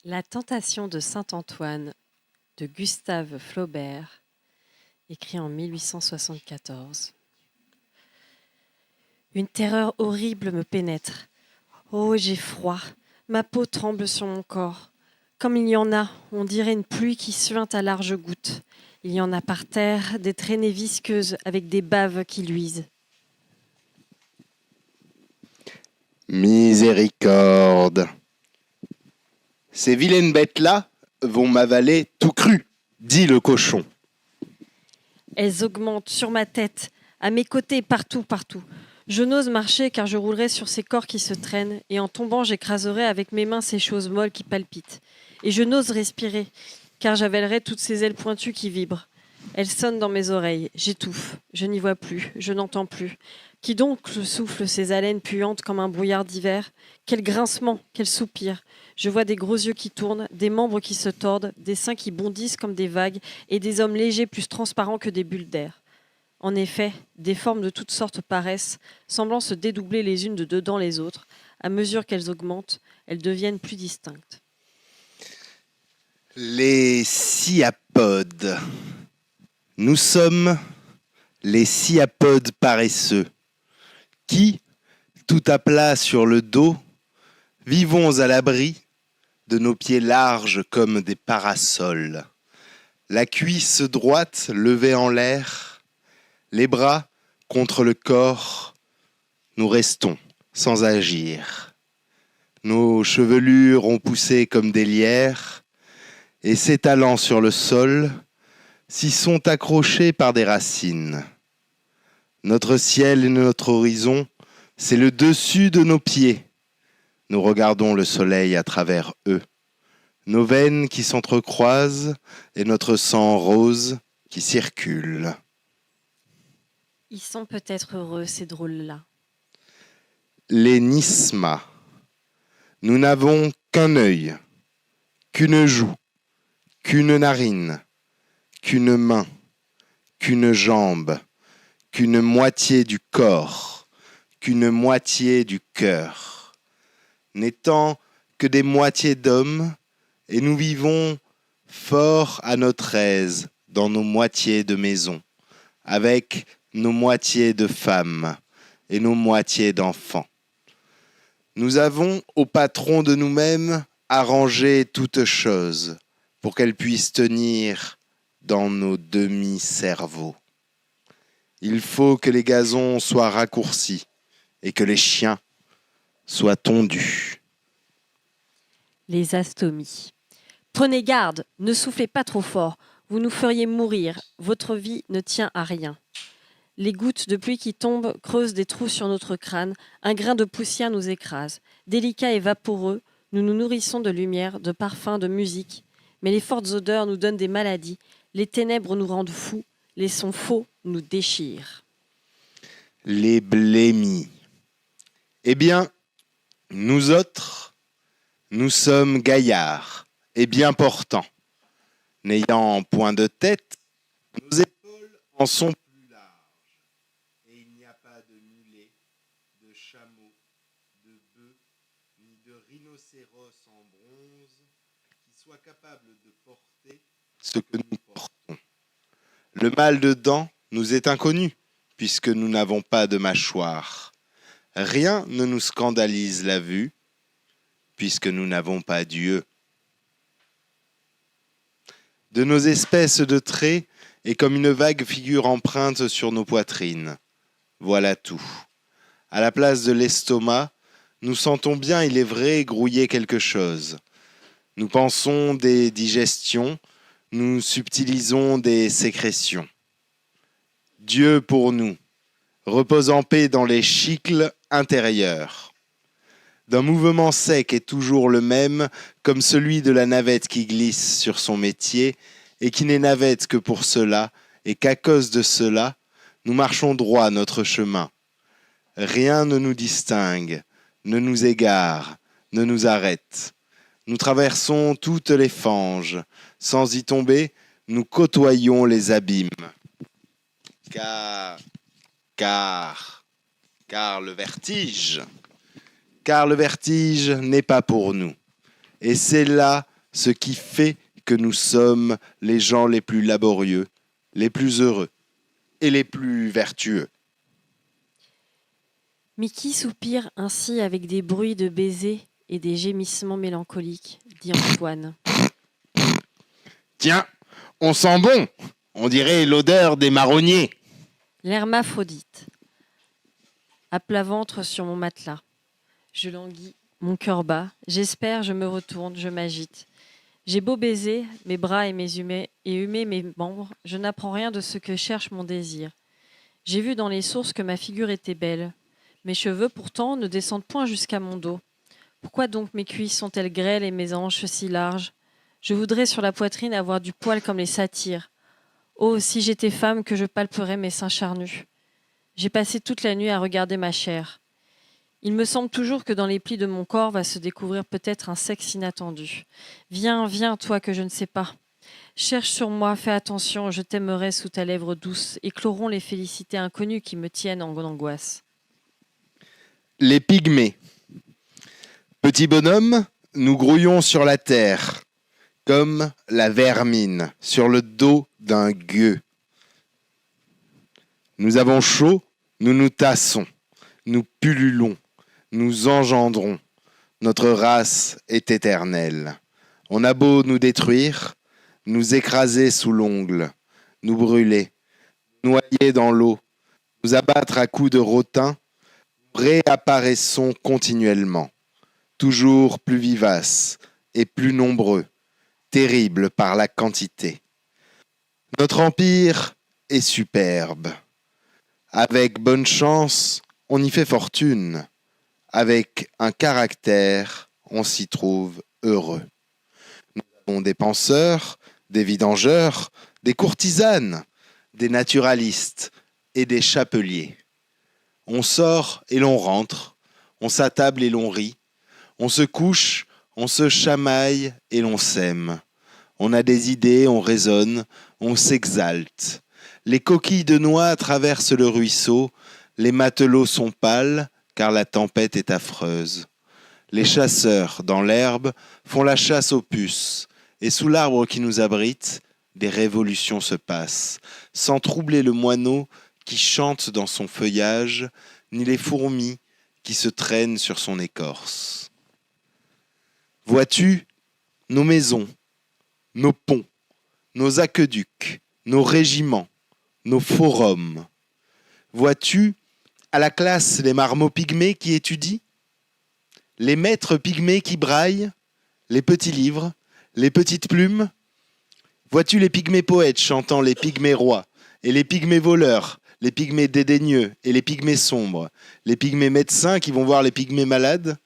La tentation de Saint-Antoine de Gustave Flaubert, écrit en 1874. Une terreur horrible me pénètre. Oh, j'ai froid. Ma peau tremble sur mon corps. Comme il y en a, on dirait une pluie qui suinte à larges gouttes. Il y en a par terre, des traînées visqueuses avec des baves qui luisent. Miséricorde. Ces vilaines bêtes-là vont m'avaler tout cru, dit le cochon. Elles augmentent sur ma tête, à mes côtés, partout, partout. Je n'ose marcher car je roulerai sur ces corps qui se traînent, et en tombant, j'écraserai avec mes mains ces choses molles qui palpitent. Et je n'ose respirer, car j'avalerai toutes ces ailes pointues qui vibrent. Elles sonnent dans mes oreilles, j'étouffe, je n'y vois plus, je n'entends plus. Qui donc souffle ces haleines puantes comme un brouillard d'hiver? Quel grincement, quel soupir! Je vois des gros yeux qui tournent, des membres qui se tordent, des seins qui bondissent comme des vagues, et des hommes légers plus transparents que des bulles d'air. En effet, des formes de toutes sortes paraissent, semblant se dédoubler les unes de dedans les autres. À mesure qu'elles augmentent, elles deviennent plus distinctes. Les sciapodes. Nous sommes les sciapodes paresseux, qui, tout à plat sur le dos, vivons à l'abri de nos pieds larges comme des parasols. La cuisse droite levée en l'air, les bras contre le corps, nous restons sans agir. Nos chevelures ont poussé comme des lierres et s'étalant sur le sol, s'y sont accrochés par des racines. Notre ciel et notre horizon, c'est le dessus de nos pieds. Nous regardons le soleil à travers eux. Nos veines qui s'entrecroisent et notre sang rose qui circule. Ils sont peut-être heureux, ces drôles-là. Les nismas. Nous n'avons qu'un œil, qu'une joue, qu'une narine, qu'une main, qu'une jambe, qu'une moitié du corps, qu'une moitié du cœur. N'étant que des moitiés d'hommes, et nous vivons fort à notre aise dans nos moitiés de maison, avec nos moitiés de femmes et nos moitiés d'enfants. Nous avons au patron de nous-mêmes arrangé toutes choses pour qu'elles puissent tenir dans nos demi-cerveaux. Il faut que les gazons soient raccourcis et que les chiens soient tondus. Les astomies. Prenez garde, ne soufflez pas trop fort, vous nous feriez mourir, votre vie ne tient à rien. Les gouttes de pluie qui tombent creusent des trous sur notre crâne, un grain de poussière nous écrase. Délicats et vaporeux, nous nous nourrissons de lumière, de parfums, de musique. Mais les fortes odeurs nous donnent des maladies, les ténèbres nous rendent fous, les sons faux nous déchirent. Les blémis. Eh bien, nous autres, nous sommes gaillards et bien portants. N'ayant point de tête, nos épaules en sont plus larges. Et il n'y a pas de mulet, de chameau, de bœuf, ni de rhinocéros en bronze qui soit capable de porter ce que nous portons. Le mal de dents nous est inconnu, puisque nous n'avons pas de mâchoire. Rien ne nous scandalise la vue, puisque nous n'avons pas d'yeux. De nos espèces de traits est comme une vague figure empreinte sur nos poitrines. Voilà tout. À la place de l'estomac, nous sentons bien, il est vrai, grouiller quelque chose. Nous pensons des digestions, nous subtilisons des sécrétions. Dieu pour nous repose en paix dans les chicles intérieurs. D'un mouvement sec et toujours le même, comme celui de la navette qui glisse sur son métier, et qui n'est navette que pour cela, et qu'à cause de cela, nous marchons droit notre chemin. Rien ne nous distingue, ne nous égare, ne nous arrête. Nous traversons toutes les fanges. Sans y tomber, nous côtoyons les abîmes. Car le vertige n'est pas pour nous. Et c'est là ce qui fait que nous sommes les gens les plus laborieux, les plus heureux et les plus vertueux. Mais qui soupire ainsi avec des bruits de baisers et des gémissements mélancoliques, dit Antoine. Tiens, on sent bon, on dirait l'odeur des marronniers. L'hermaphrodite, à plat ventre sur mon matelas. Je languis, mon cœur bat. J'espère, je me retourne, je m'agite. J'ai beau baiser mes bras et humer mes membres, je n'apprends rien de ce que cherche mon désir. J'ai vu dans les sources que ma figure était belle. Mes cheveux, pourtant, ne descendent point jusqu'à mon dos. Pourquoi donc mes cuisses sont-elles grêles et mes hanches si larges ? Je voudrais sur la poitrine avoir du poil comme les satyres. Oh, si j'étais femme, que je palperais mes seins charnus. J'ai passé toute la nuit à regarder ma chair. Il me semble toujours que dans les plis de mon corps va se découvrir peut-être un sexe inattendu. Viens, viens, toi que je ne sais pas. Cherche sur moi, fais attention, je t'aimerai sous ta lèvre douce. Éclorons les félicités inconnues qui me tiennent en angoisse. Les pygmées. Petits bonhommes, nous grouillons sur la terre, comme la vermine sur le dos d'un gueux. Nous avons chaud, nous nous tassons, nous pullulons, nous engendrons. Notre race est éternelle. On a beau nous détruire, nous écraser sous l'ongle, nous brûler, noyer dans l'eau, nous abattre à coups de rotin, nous réapparaissons continuellement, toujours plus vivaces et plus nombreux, terribles par la quantité. Notre empire est superbe. Avec bonne chance, on y fait fortune. Avec un caractère, on s'y trouve heureux. Nous avons des penseurs, des vidangeurs, des courtisanes, des naturalistes et des chapeliers. On sort et l'on rentre, on s'attable et l'on rit, on se couche, on se chamaille et l'on s'aime. On a des idées, on raisonne, on s'exalte. Les coquilles de noix traversent le ruisseau, les matelots sont pâles, car la tempête est affreuse. Les chasseurs, dans l'herbe, font la chasse aux puces, et sous l'arbre qui nous abrite, des révolutions se passent, sans troubler le moineau qui chante dans son feuillage, ni les fourmis qui se traînent sur son écorce. Vois-tu, nos maisons, nos ponts, nos aqueducs, nos régiments, nos forums. Vois-tu, à la classe, les marmots pygmées qui étudient, les maîtres pygmées qui braillent, les petits livres, les petites plumes. Vois-tu les pygmées poètes chantant les pygmées rois, et les pygmées voleurs, les pygmées dédaigneux et les pygmées sombres, les pygmées médecins qui vont voir les pygmées malades.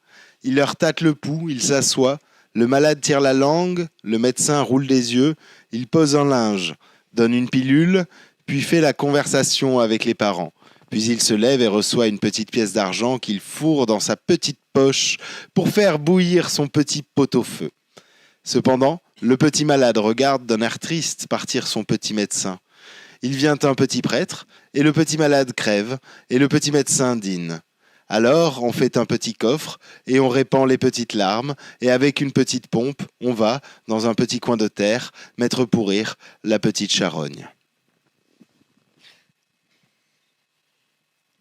Ils leur tâtent le pouls, ils s'assoient, le malade tire la langue, le médecin roule des yeux, il pose un linge, donne une pilule, puis fait la conversation avec les parents. Puis il se lève et reçoit une petite pièce d'argent qu'il fourre dans sa petite poche pour faire bouillir son petit pot-au-feu. Cependant, le petit malade regarde d'un air triste partir son petit médecin. Il vient un petit prêtre, et le petit malade crève, et le petit médecin dîne. Alors, on fait un petit coffre, et on répand les petites larmes, et avec une petite pompe, on va, dans un petit coin de terre, mettre pourrir la petite charogne.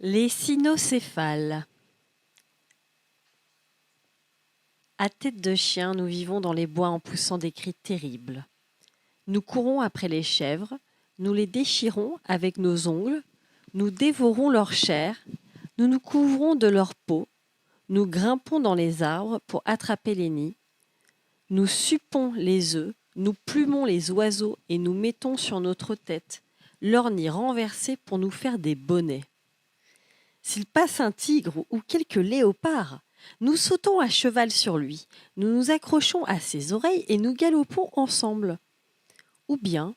Les cynocéphales. À tête de chien, nous vivons dans les bois en poussant des cris terribles. Nous courons après les chèvres, nous les déchirons avec nos ongles, nous dévorons leur chair, nous nous couvrons de leur peau, nous grimpons dans les arbres pour attraper les nids, nous suppons les œufs, nous plumons les oiseaux et nous mettons sur notre tête leurs nids renversés pour nous faire des bonnets. S'il passe un tigre ou quelque léopard, nous sautons à cheval sur lui, nous nous accrochons à ses oreilles et nous galopons ensemble. Ou bien,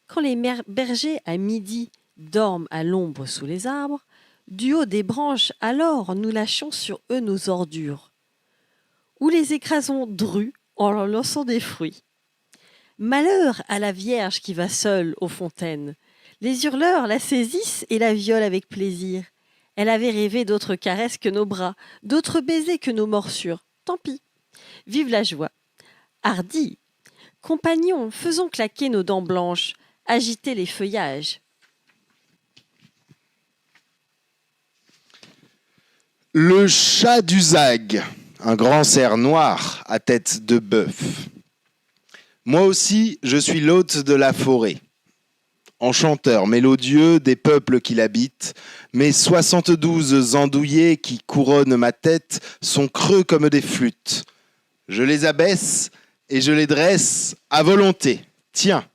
quand les bergers à midi dorment à l'ombre sous les arbres, du haut des branches, alors nous lâchons sur eux nos ordures. Ou les écrasons drus en leur lançant des fruits. Malheur à la Vierge qui va seule aux fontaines. Les hurleurs la saisissent et la violent avec plaisir. Elle avait rêvé d'autres caresses que nos bras, d'autres baisers que nos morsures. Tant pis. Vive la joie. Hardi, Compagnons, faisons claquer nos dents blanches, agiter les feuillages. Le chat du Zag, un grand cerf noir à tête de bœuf. Moi aussi, je suis l'hôte de la forêt, enchanteur mélodieux des peuples qui l'habitent. Mes 72 andouillés qui couronnent ma tête sont creux comme des flûtes. Je les abaisse et je les dresse à volonté. Tiens,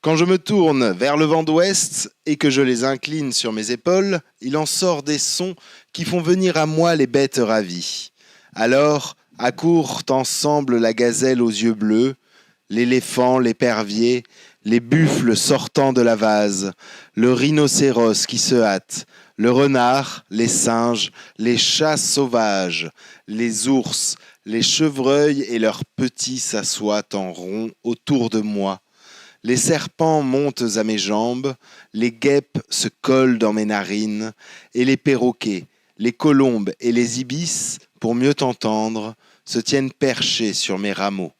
quand je me tourne vers le vent d'ouest et que je les incline sur mes épaules, il en sort des sons qui font venir à moi les bêtes ravies. Alors accourent ensemble la gazelle aux yeux bleus, l'éléphant, l'épervier, les buffles sortant de la vase, le rhinocéros qui se hâte, le renard, les singes, les chats sauvages, les ours, les chevreuils et leurs petits s'assoient en rond autour de moi. Les serpents montent à mes jambes, les guêpes se collent dans mes narines, et les perroquets, les colombes et les ibis, pour mieux t'entendre, se tiennent perchés sur mes rameaux.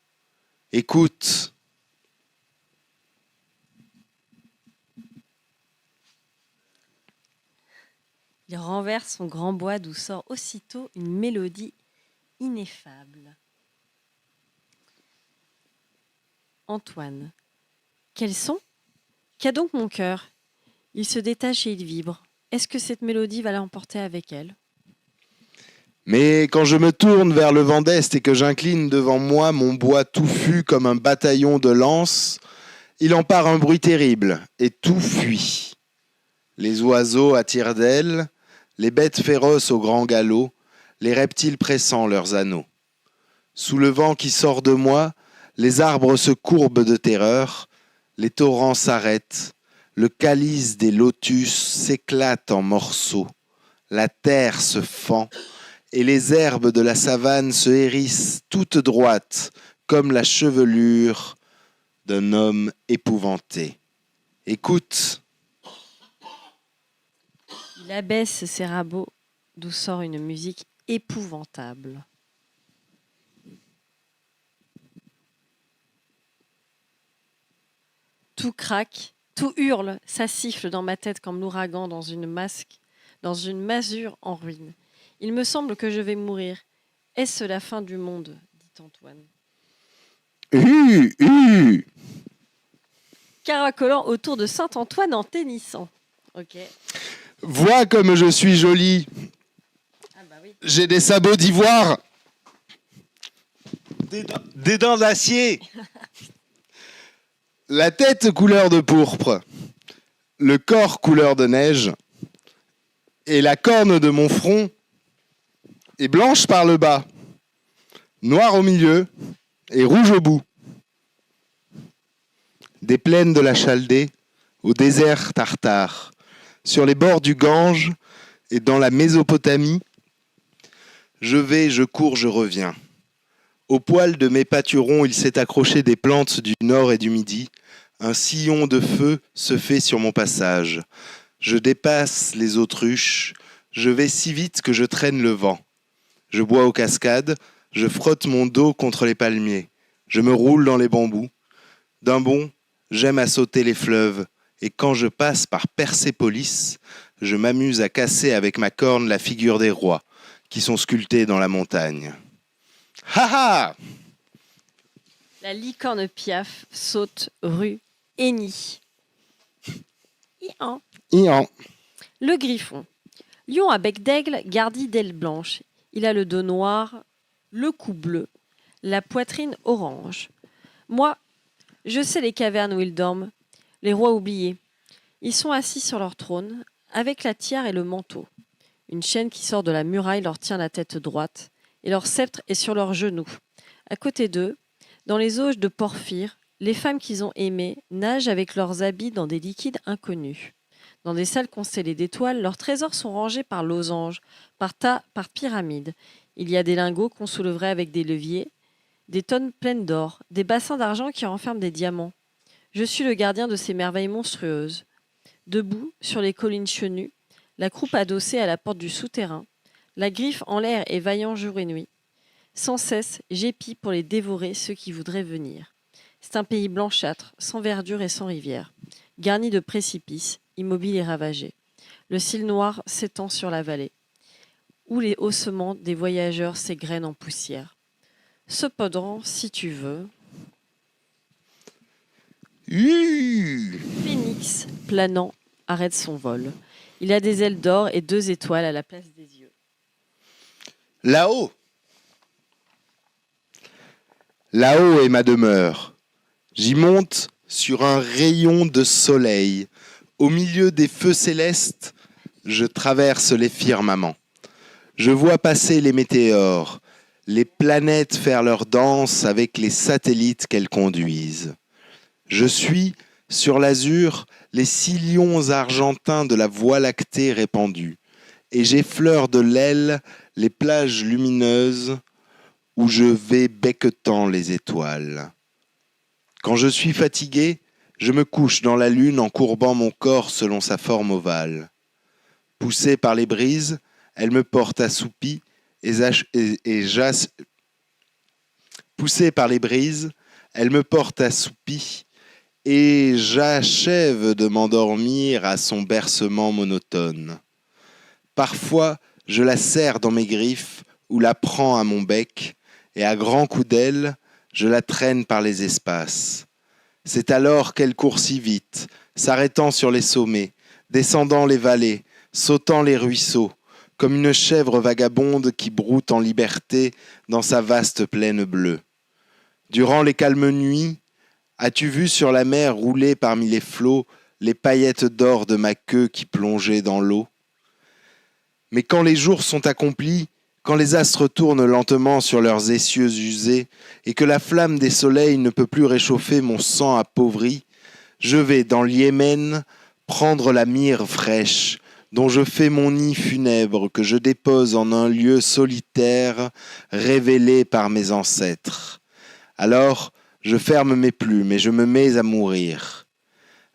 Écoute. Il renverse son grand bois d'où sort aussitôt une mélodie ineffable. Antoine. Quel son ? Qu'a donc mon cœur ? Il se détache et il vibre. Est-ce que cette mélodie va l'emporter avec elle ? Mais quand je me tourne vers le vent d'Est et que j'incline devant moi mon bois touffu comme un bataillon de lances, il en part un bruit terrible et tout fuit. Les oiseaux à tire-d'aile, les bêtes féroces au grand galop, les reptiles pressant leurs anneaux. Sous le vent qui sort de moi, les arbres se courbent de terreur, les torrents s'arrêtent, le calice des lotus s'éclate en morceaux, la terre se fend, et les herbes de la savane se hérissent toutes droites, comme la chevelure d'un homme épouvanté. Écoute. Il abaisse ses rameaux d'où sort une musique épouvantable. Tout craque, tout hurle, ça siffle dans ma tête comme l'ouragan dans une masure en ruine. Il me semble que je vais mourir. Est-ce la fin du monde ? Dit Antoine. Caracolant autour de Saint-Antoine en tennissant. Ok. Vois comme je suis jolie. Ah bah oui. J'ai des sabots d'ivoire. Des dents d'acier. La tête couleur de pourpre. Le corps couleur de neige. Et la corne de mon front est blanche par le bas, noire au milieu et rouge au bout. Des plaines de la Chaldée au désert tartare, sur les bords du Gange et dans la Mésopotamie, je vais, je cours, je reviens. Au poil de mes pâturons, il s'est accroché des plantes du nord et du midi. Un sillon de feu se fait sur mon passage. Je dépasse les autruches. Je vais si vite que je traîne le vent. Je bois aux cascades. Je frotte mon dos contre les palmiers. Je me roule dans les bambous. D'un bond, j'aime à sauter les fleuves. Et quand je passe par Persépolis, je m'amuse à casser avec ma corne la figure des rois qui sont sculptés dans la montagne. Ha ha! La licorne piaffe, saute, rue, hennit. Ian. Ian. Le griffon. Lion à bec d'aigle, gardi d'ailes blanches. Il a le dos noir, le cou bleu, la poitrine orange. Moi, je sais les cavernes où ils dorment, les rois oubliés. Ils sont assis sur leur trône, avec la tiare et le manteau. Une chaîne qui sort de la muraille leur tient la tête droite, et leur sceptre est sur leurs genoux. À côté d'eux, dans les auges de porphyre, les femmes qu'ils ont aimées nagent avec leurs habits dans des liquides inconnus. Dans des salles constellées d'étoiles, leurs trésors sont rangés par losanges, par tas, par pyramides. Il y a des lingots qu'on soulèverait avec des leviers, des tonnes pleines d'or, des bassins d'argent qui renferment des diamants. Je suis le gardien de ces merveilles monstrueuses. Debout, sur les collines chenues, la croupe adossée à la porte du souterrain, la griffe en l'air et vaillant jour et nuit. Sans cesse, j'épie pour les dévorer ceux qui voudraient venir. C'est un pays blanchâtre, sans verdure et sans rivière, garni de précipices, immobile et ravagé. Le cil noir s'étend sur la vallée, où les ossements des voyageurs s'égrènent en poussière. Cependant, si tu veux, Phénix, planant, arrête son vol. Il a des ailes d'or et 2 étoiles à la place des yeux. Là-haut est ma demeure. J'y monte sur un rayon de soleil. Au milieu des feux célestes, je traverse les firmaments. Je vois passer les météores, les planètes faire leur danse avec les satellites qu'elles conduisent. Je suis, sur l'azur, les sillons argentins de la Voie lactée répandue, et j'effleure de l'aile les plages lumineuses où je vais becquetant les étoiles. Quand je suis fatigué, je me couche dans la lune en courbant mon corps selon sa forme ovale. Poussée par les brises, elle me porte assoupie Poussée par les brises, elle me porte assoupie et j'achève de m'endormir à son bercement monotone. Parfois, je la serre dans mes griffes ou la prends à mon bec, et à grands coups d'aile, je la traîne par les espaces. C'est alors qu'elle court si vite, s'arrêtant sur les sommets, descendant les vallées, sautant les ruisseaux, comme une chèvre vagabonde qui broute en liberté dans sa vaste plaine bleue. Durant les calmes nuits, as-tu vu sur la mer rouler parmi les flots les paillettes d'or de ma queue qui plongeait dans l'eau ? Mais quand les jours sont accomplis, quand les astres tournent lentement sur leurs essieux usés, et que la flamme des soleils ne peut plus réchauffer mon sang appauvri, je vais dans l'Yémen prendre la myrrhe fraîche, dont je fais mon nid funèbre, que je dépose en un lieu solitaire, révélé par mes ancêtres. Alors, je ferme mes plumes et je me mets à mourir.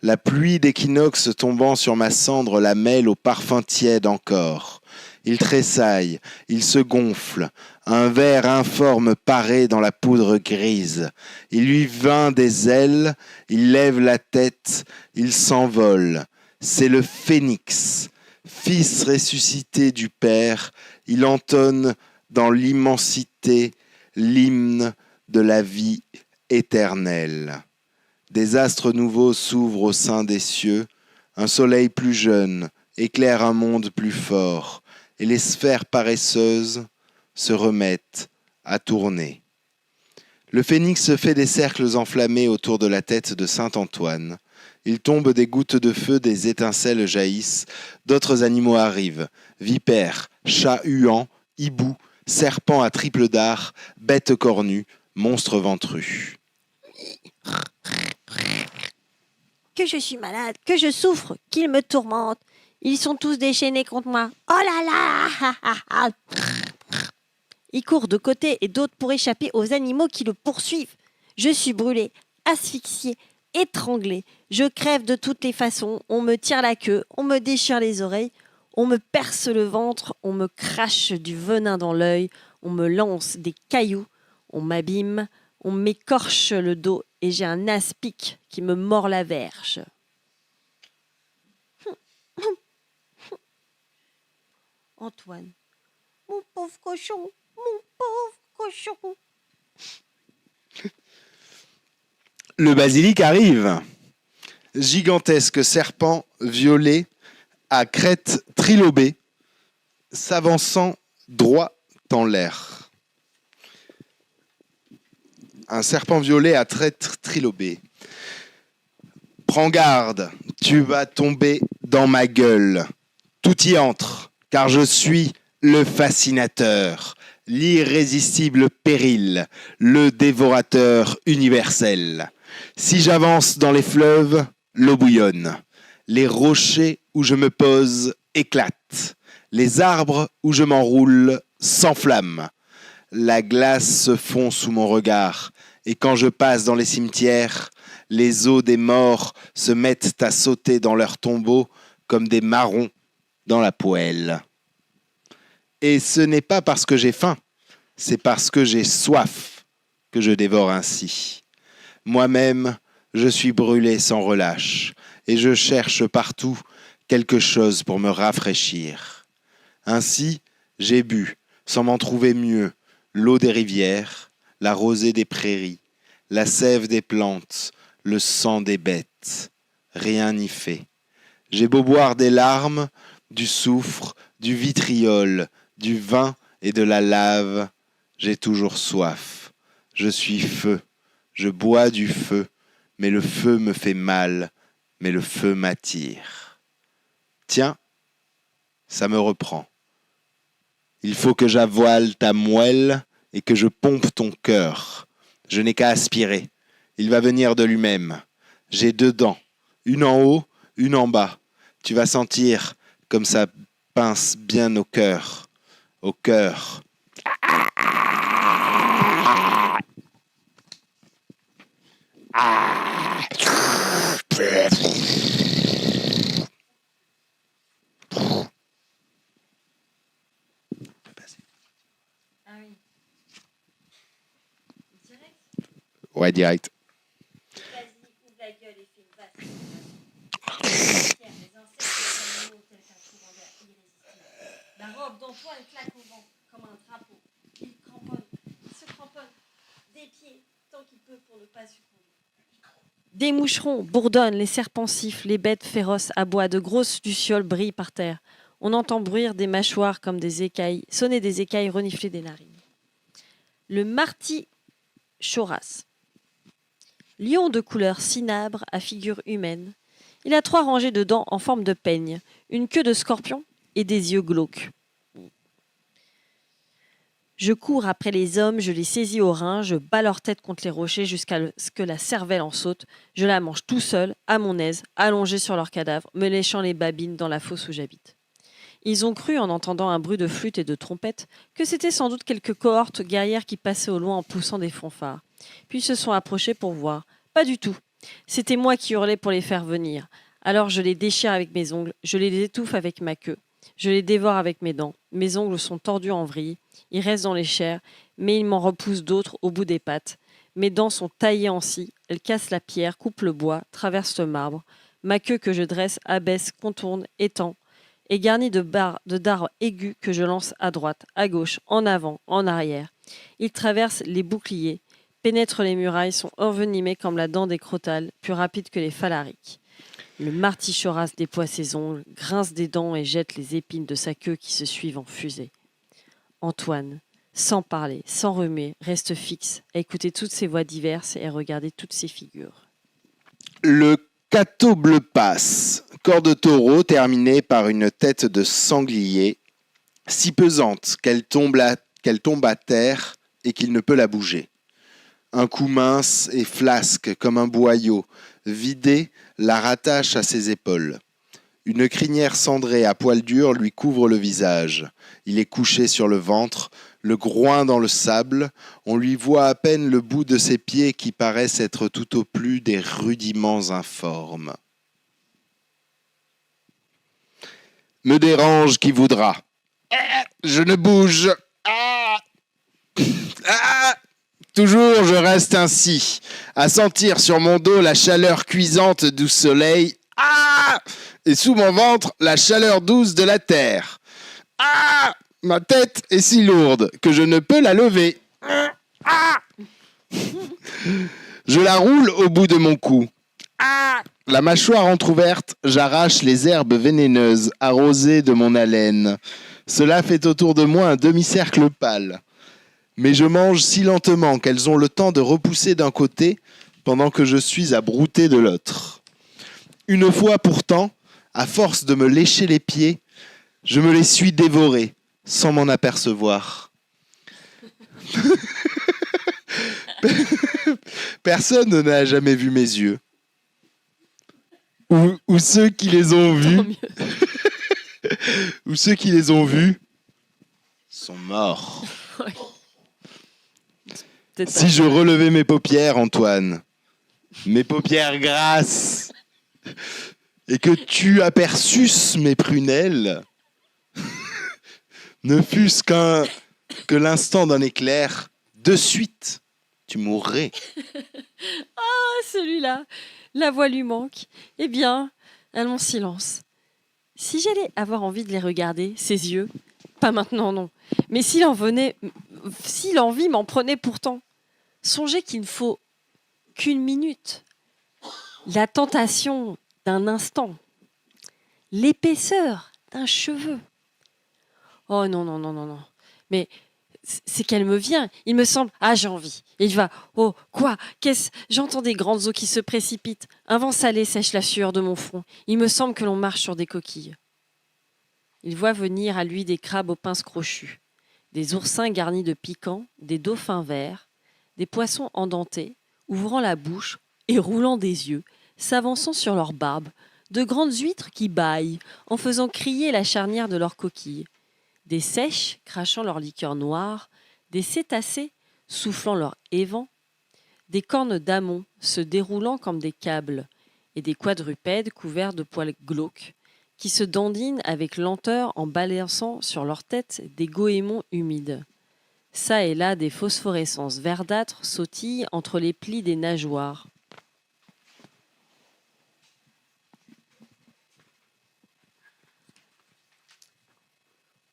La pluie d'équinoxe tombant sur ma cendre la mêle au parfum tiède encore. Il tressaille, il se gonfle, un ver informe paraît dans la poudre grise. Il lui vint des ailes, il lève la tête, il s'envole. C'est le phénix, fils ressuscité du Père, il entonne dans l'immensité l'hymne de la vie éternelle. Des astres nouveaux s'ouvrent au sein des cieux, un soleil plus jeune éclaire un monde plus fort, et les sphères paresseuses se remettent à tourner. Le phénix fait des cercles enflammés autour de la tête de saint Antoine. Il tombe des gouttes de feu, des étincelles jaillissent, d'autres animaux arrivent, vipères, chats huants, hiboux, serpents à triple dard, bêtes cornues, monstres ventrus. Que je suis malade, que je souffre, qu'ils me tourmentent. Ils sont tous déchaînés contre moi. Oh là là. Il court de côté et d'autre pour échapper aux animaux qui le poursuivent. Je suis brûlé, asphyxié, étranglé. Je crève de toutes les façons. On me tire la queue, on me déchire les oreilles, on me perce le ventre, on me crache du venin dans l'œil, on me lance des cailloux, on m'abîme, on m'écorche le dos et j'ai un aspic qui me mord la verge. Antoine. Mon pauvre cochon, mon pauvre cochon. Le basilic arrive. Gigantesque serpent violet à crête trilobée, s'avançant droit dans l'air. Un serpent violet à crête trilobée. Prends garde, tu vas tomber dans ma gueule. Tout y entre, car je suis le fascinateur, l'irrésistible péril, le dévorateur universel. Si j'avance dans les fleuves, l'eau bouillonne. Les rochers où je me pose éclatent. Les arbres où je m'enroule s'enflamment. La glace se fond sous mon regard. Et quand je passe dans les cimetières, les os des morts se mettent à sauter dans leurs tombeaux comme des marrons dans la poêle. Et ce n'est pas parce que j'ai faim, C'est parce que j'ai soif que je dévore ainsi. Moi-même, je suis brûlé sans relâche, et je cherche partout quelque chose pour me rafraîchir. Ainsi, j'ai bu, sans m'en trouver mieux, l'eau des rivières, la rosée des prairies, la sève des plantes, le sang des bêtes. Rien n'y fait. J'ai beau boire des larmes, du soufre, du vitriol, du vin et de la lave, j'ai toujours soif. Je suis feu, je bois du feu, mais le feu me fait mal, mais le feu m'attire. Tiens, ça me reprend. Il faut que j'avoile ta moelle et que je pompe ton cœur. Je n'ai qu'à aspirer. Il va venir de lui-même. J'ai 2 dents, une en haut, une en bas. Tu vas sentir comme ça pince bien au cœur. Au cœur. Ah oui. Direct. Ouais, direct. Vas-y, ouvre la gueule et fais une vaste. Les insectes et les animaux tels qu'un courant d'air irrésistible. La robe d'Antoine claque au vent comme un drapeau. Il cramponne, il se cramponne des pieds tant qu'il peut pour ne pas succomber. Des moucherons bourdonnent, les serpents sifflent, les bêtes féroces aboient, de grosses lucioles brillent par terre. On entend bruire des mâchoires comme des écailles, sonner des écailles, renifler des narines. Le marti choras. Lion de couleur cinabre à figure humaine. Il a 3 rangées de dents en forme de peigne, une queue de scorpion et des yeux glauques. Je cours après les hommes, je les saisis aux reins, je bats leur tête contre les rochers jusqu'à ce que la cervelle en saute. Je la mange tout seul, à mon aise, allongé sur leur cadavre, me léchant les babines dans la fosse où j'habite. Ils ont cru, en entendant un bruit de flûte et de trompette, que c'était sans doute quelques cohortes guerrières qui passaient au loin en poussant des fanfares. Puis ils se sont approchés pour voir. Pas du tout. C'était moi qui hurlais pour les faire venir. Alors je les déchire avec mes ongles, je les étouffe avec ma queue. Je les dévore avec mes dents. Mes ongles sont tordus en vrille. Ils restent dans les chairs, mais ils m'en repoussent d'autres au bout des pattes. Mes dents sont taillées en scie. Elles cassent la pierre, coupent le bois, traversent le marbre. Ma queue que je dresse, abaisse, contourne, étend, est garnie de dards aigus que je lance à droite, à gauche, en avant, en arrière. Ils traversent les boucliers, pénètrent les murailles, sont envenimés comme la dent des crotales, plus rapides que les phalariques. Le martichoras déploie ses ongles, grince des dents et jette les épines de sa queue qui se suivent en fusée. Antoine, sans parler, sans remuer, reste fixe, à écouter toutes ces voix diverses et à regarder toutes ces figures. Le cateau bleu passe, corps de taureau terminé par une tête de sanglier, si pesante qu'elle tombe à terre et qu'il ne peut la bouger. Un cou mince et flasque comme un boyau, vidé, la rattache à ses épaules. Une crinière cendrée à poils durs lui couvre le visage. Il est couché sur le ventre, le groin dans le sable. On lui voit à peine le bout de ses pieds qui paraissent être tout au plus des rudiments informes. Me dérange qui voudra. Je ne bouge. Toujours je reste ainsi, à sentir sur mon dos la chaleur cuisante du soleil. Et sous mon ventre, la chaleur douce de la terre. Ma tête est si lourde que je ne peux la lever. Je la roule au bout de mon cou. La mâchoire entr'ouverte, j'arrache les herbes vénéneuses arrosées de mon haleine. Cela fait autour de moi un demi-cercle pâle. Mais je mange si lentement qu'elles ont le temps de repousser d'un côté pendant que je suis à brouter de l'autre. Une fois pourtant, à force de me lécher les pieds, je me les suis dévorés sans m'en apercevoir. Personne n'a jamais vu mes yeux. Ou ceux qui les ont vus. Ou ceux qui les ont vus sont morts. Si je relevais mes paupières, Antoine, mes paupières grasses, et que tu aperçusses mes prunelles, ne fût-ce qu'un que l'instant d'un éclair, de suite, tu mourrais. Ah, celui-là, la voix lui manque. Eh bien, allons silence. Si j'allais avoir envie de les regarder, ses yeux, pas maintenant, non. Mais si l'envie m'en prenait pourtant, songez qu'il ne faut qu'une minute. La tentation d'un instant. L'épaisseur d'un cheveu. Oh non, non, non, non, non. Mais c'est qu'elle me vient. Il me semble. Ah, j'ai envie. Et il va. Oh, quoi? Qu'est-ce? J'entends des grandes eaux qui se précipitent. Un vent salé sèche la sueur de mon front. Il me semble que l'on marche sur des coquilles. Il voit venir à lui des crabes aux pinces crochues, des oursins garnis de piquants, des dauphins verts, des poissons endentés, ouvrant la bouche et roulant des yeux, s'avançant sur leurs barbes, de grandes huîtres qui bâillent en faisant crier la charnière de leurs coquilles, des seiches crachant leur liqueur noire, des cétacés soufflant leur évent, des cornes d'amont se déroulant comme des câbles, et des quadrupèdes couverts de poils glauques, qui se dandinent avec lenteur en balançant sur leur tête des goémons humides. Ça et là, des phosphorescences verdâtres sautillent entre les plis des nageoires.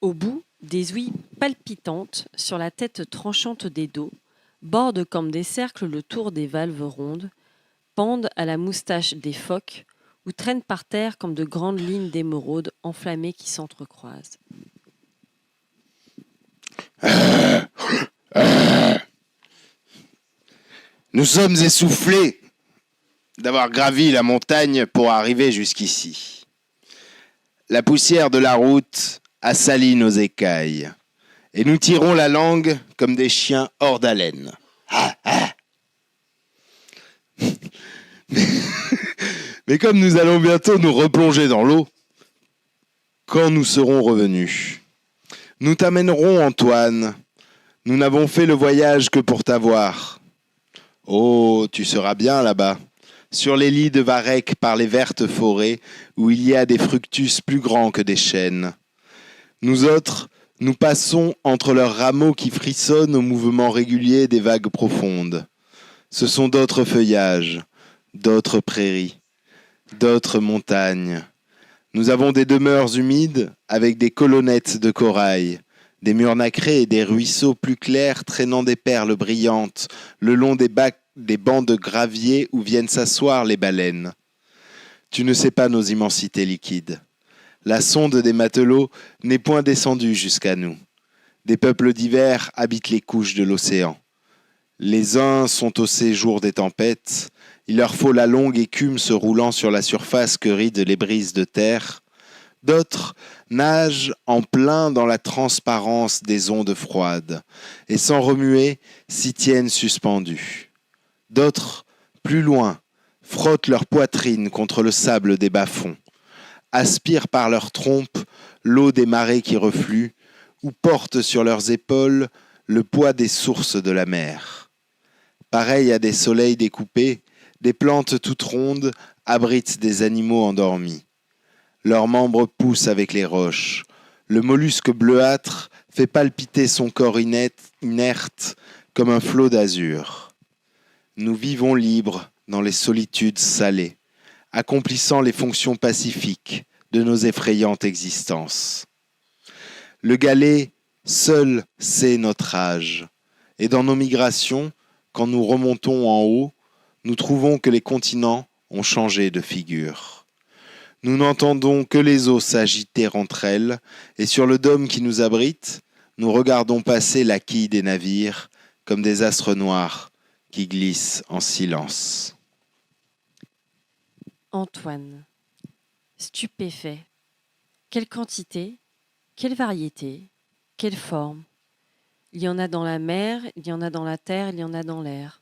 Au bout, des ouïes palpitantes sur la tête tranchante des dos, bordent comme des cercles le tour des valves rondes, pendent à la moustache des phoques, ou traînent par terre comme de grandes lignes d'émeraudes enflammées qui s'entrecroisent. Nous sommes essoufflés d'avoir gravi la montagne pour arriver jusqu'ici. La poussière de la route a sali nos écailles, et nous tirons la langue comme des chiens hors d'haleine. Ah, ah. Mais comme nous allons bientôt nous replonger dans l'eau, quand nous serons revenus, nous t'amènerons, Antoine. Nous n'avons fait le voyage que pour t'avoir. Oh, tu seras bien là-bas, sur les lits de varech par les vertes forêts, où il y a des fructus plus grands que des chênes. Nous autres, nous passons entre leurs rameaux qui frissonnent au mouvement régulier des vagues profondes. Ce sont d'autres feuillages, d'autres prairies, d'autres montagnes. Nous avons des demeures humides avec des colonnettes de corail, des murs nacrés et des ruisseaux plus clairs traînant des perles brillantes le long des bancs de gravier où viennent s'asseoir les baleines. Tu ne sais pas nos immensités liquides. La sonde des matelots n'est point descendue jusqu'à nous. Des peuples divers habitent les couches de l'océan. Les uns sont au séjour des tempêtes, il leur faut la longue écume se roulant sur la surface que rident les brises de terre. D'autres nagent en plein dans la transparence des ondes froides, et sans remuer, s'y tiennent suspendus. D'autres, plus loin, frottent leur poitrine contre le sable des bas-fonds, aspirent par leurs trompes l'eau des marées qui refluent, ou portent sur leurs épaules le poids des sources de la mer. Pareils à des soleils découpés, des plantes toutes rondes abritent des animaux endormis. Leurs membres poussent avec les roches. Le mollusque bleuâtre fait palpiter son corps inerte comme un flot d'azur. Nous vivons libres dans les solitudes salées, accomplissant les fonctions pacifiques de nos effrayantes existences. Le galet seul sait notre âge, et dans nos migrations, quand nous remontons en haut, nous trouvons que les continents ont changé de figure. Nous n'entendons que les eaux s'agiter entre elles, et sur le dôme qui nous abrite, nous regardons passer la quille des navires comme des astres noirs qui glissent en silence. Antoine, stupéfait. Quelle quantité, quelle variété, quelle forme. Il y en a dans la mer, il y en a dans la terre, il y en a dans l'air.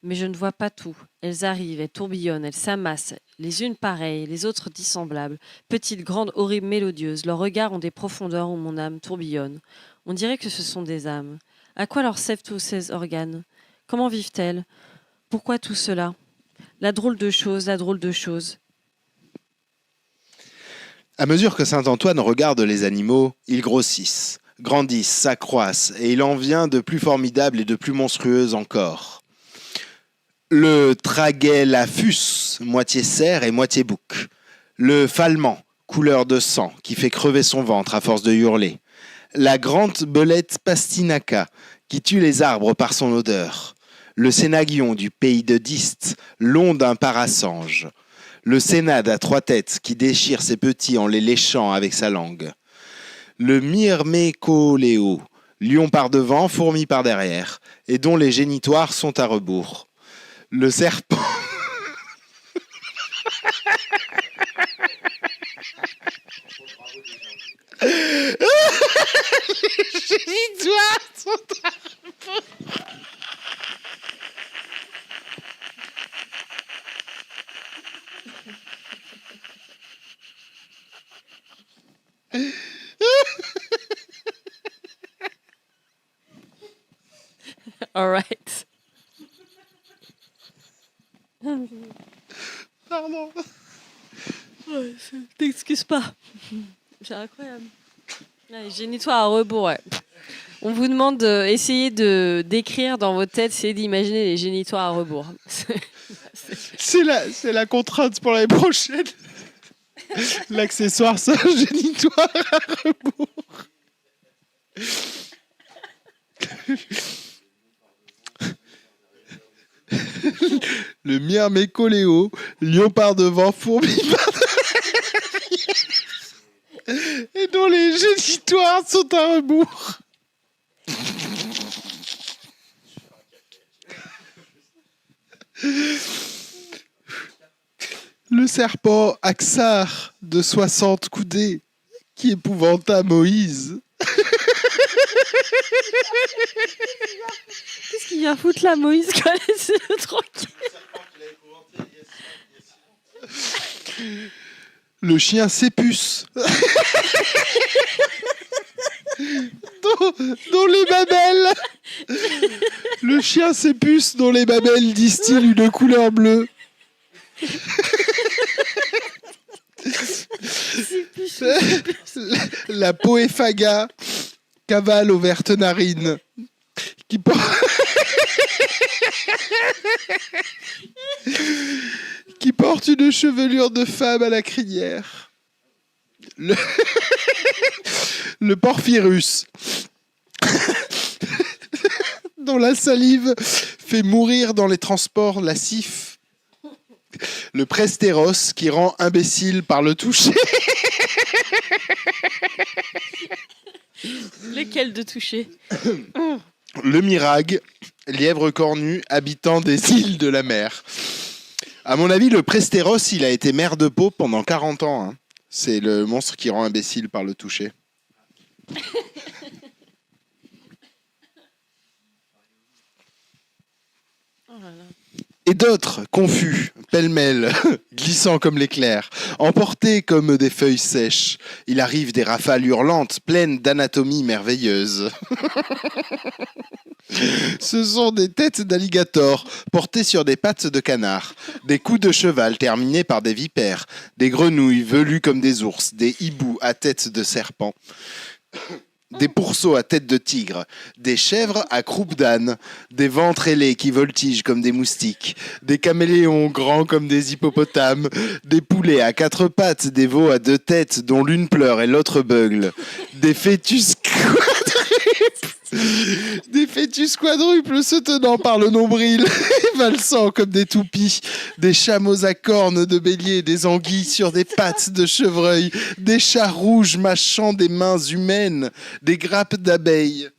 Mais je ne vois pas tout. Elles arrivent, elles tourbillonnent, elles s'amassent, les unes pareilles, les autres dissemblables, petites, grandes, horribles, mélodieuses. Leurs regards ont des profondeurs où mon âme tourbillonne. On dirait que ce sont des âmes. À quoi leur servent tous ces organes? Comment vivent-elles? Pourquoi tout cela? La drôle de chose, la drôle de chose. À mesure que Saint Antoine regarde les animaux, ils grossissent, grandissent, s'accroissent, et il en vient de plus formidables et de plus monstrueuses encore. Le tragelaphus, moitié cerf et moitié bouc. Le falman, couleur de sang, qui fait crever son ventre à force de hurler. La grande belette pastinaka, qui tue les arbres par son odeur. Le sénaguion du pays de Dist, long d'un parasange. Le sénade à 3 têtes, qui déchire ses petits en les léchant avec sa langue. Le myrmécoléo, lion par devant, fourmi par derrière, et dont les génitoires sont à rebours. Le serpent... Les génitoires sont à rebours. All right. Pardon. T'excuses pas. C'est incroyable. Ouais, génitoire à rebours, ouais. On vous demande d'essayer de décrire dans votre tête, essayez d'imaginer les génitoires à rebours. C'est la contrainte pour l'année prochaine. L'accessoire, c'est un génitoire à rebours. Le myrmécoléo, lion par devant, fourmi par derrière, et dont les génitoires sont à rebours. Le serpent Axar de 60 coudées qui épouvanta Moïse. Qu'est-ce qu'il vient foutre là, Moïse, quand laissez-le tranquille. Le chien Cépus dont les babelles. Le chien Cépus dont les babelles distillent une couleur bleue. La Poéphaga, cavale aux vertes narines, qui porte... qui porte une chevelure de femme à la crinière. Le Porphyrus, dont la salive fait mourir dans les transports lascifs. Le Prestéros, qui rend imbécile par le toucher. Lesquels de toucher? Le Mirag, lièvre cornu, habitant des îles de la mer. À mon avis, le Prestéros, il a été maire de Pau pendant 40 ans. Hein. C'est le monstre qui rend imbécile par le toucher. Oh là là. Et d'autres, confus, pêle-mêle, glissant comme l'éclair, emportés comme des feuilles sèches. Il arrive des rafales hurlantes, pleines d'anatomie merveilleuse. Ce sont des têtes d'alligator, portées sur des pattes de canard, des coups de cheval terminés par des vipères, des grenouilles velues comme des ours, des hiboux à tête de serpent. Des pourceaux à tête de tigre, des chèvres à croupe d'âne, des ventres ailés qui voltigent comme des moustiques, des caméléons grands comme des hippopotames, des poulets à 4 pattes, des veaux à 2 têtes dont l'une pleure et l'autre beugle, des fœtus quadruples se tenant par le nombril et valsant comme des toupies, des chameaux à cornes de bélier, des anguilles sur des pattes de chevreuil, des chats rouges mâchant des mains humaines, des grappes d'abeilles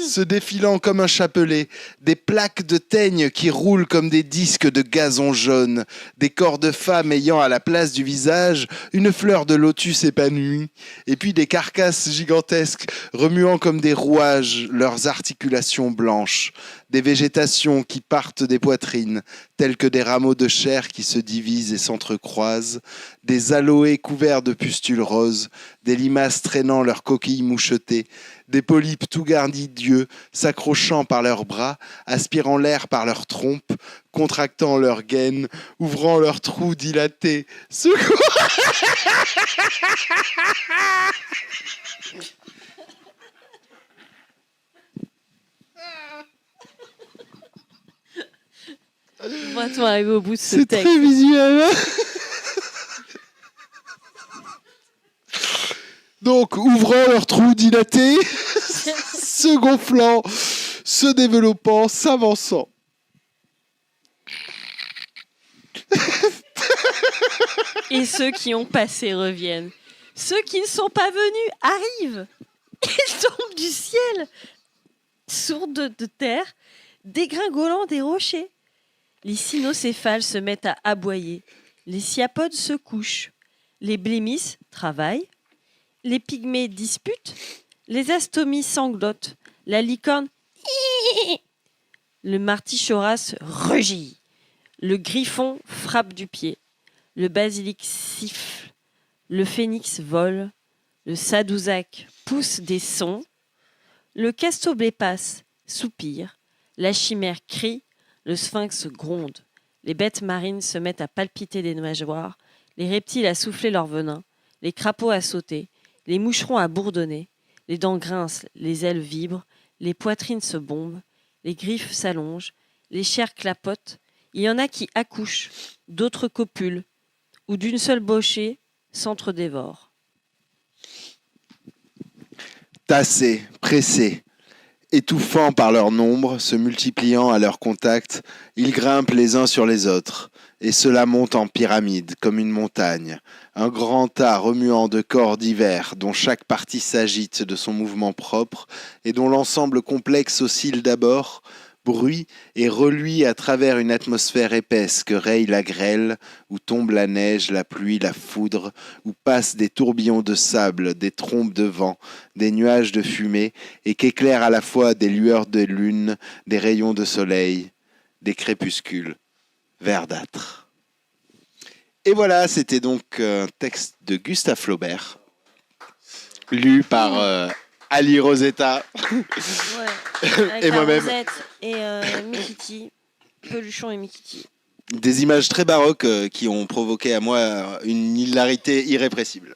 se défilant comme un chapelet, des plaques de teigne qui roulent comme des disques de gazon jaune, des corps de femmes ayant à la place du visage une fleur de lotus épanouie, et puis des carcasses gigantesques remuant comme des rouages leurs articulations blanches, des végétations qui partent des poitrines, telles que des rameaux de chair qui se divisent et s'entrecroisent, des aloés couverts de pustules roses, des limaces traînant leurs coquilles mouchetées, des polypes tout garnis d'yeux, s'accrochant par leurs bras, aspirant l'air par leurs trompes, contractant leurs gaines, ouvrant leurs trous dilatés, secouant... Vois-toi arriver au bout de ce C'est texte. très visuel. Donc, ouvrant leur trou dilaté, se gonflant, se développant, s'avançant. Et ceux qui ont passé reviennent. Ceux qui ne sont pas venus arrivent. Ils tombent du ciel, sourds de terre, dégringolant des rochers. Les cynocéphales se mettent à aboyer. Les sciapodes se couchent. Les blémis travaillent. Les pygmées disputent. Les astomies sanglotent. La licorne le martichoras rugit. Le griffon frappe du pied. Le basilic siffle. Le phénix vole. Le sadouzac pousse des sons. Le castoblépas soupire. La chimère crie. Le sphinx gronde. Les bêtes marines se mettent à palpiter des nageoires. Les reptiles à souffler leur venin. Les crapauds à sauter. Les moucherons à bourdonner. Les dents grincent. Les ailes vibrent. Les poitrines se bombent. Les griffes s'allongent. Les chairs clapotent. Il y en a qui accouchent. D'autres copulent. Ou d'une seule bouchée s'entre-dévorent. Tassés, pressés, étouffants par leur nombre, se multipliant à leur contact, ils grimpent les uns sur les autres, et cela monte en pyramide, comme une montagne, un grand tas remuant de corps divers, dont chaque partie s'agite de son mouvement propre, et dont l'ensemble complexe oscille d'abord, bruit et reluit à travers une atmosphère épaisse que raye la grêle, où tombe la neige, la pluie, la foudre, où passent des tourbillons de sable, des trompes de vent, des nuages de fumée, et qu'éclairent à la fois des lueurs de lune, des rayons de soleil, des crépuscules verdâtres. Et voilà, c'était donc un texte de Gustave Flaubert, lu par Ali Rosetta. Avec Et la moi-même. Rosette et Mikiti. Peluchon et Mikiti. Des images très baroques qui ont provoqué à moi une hilarité irrépressible.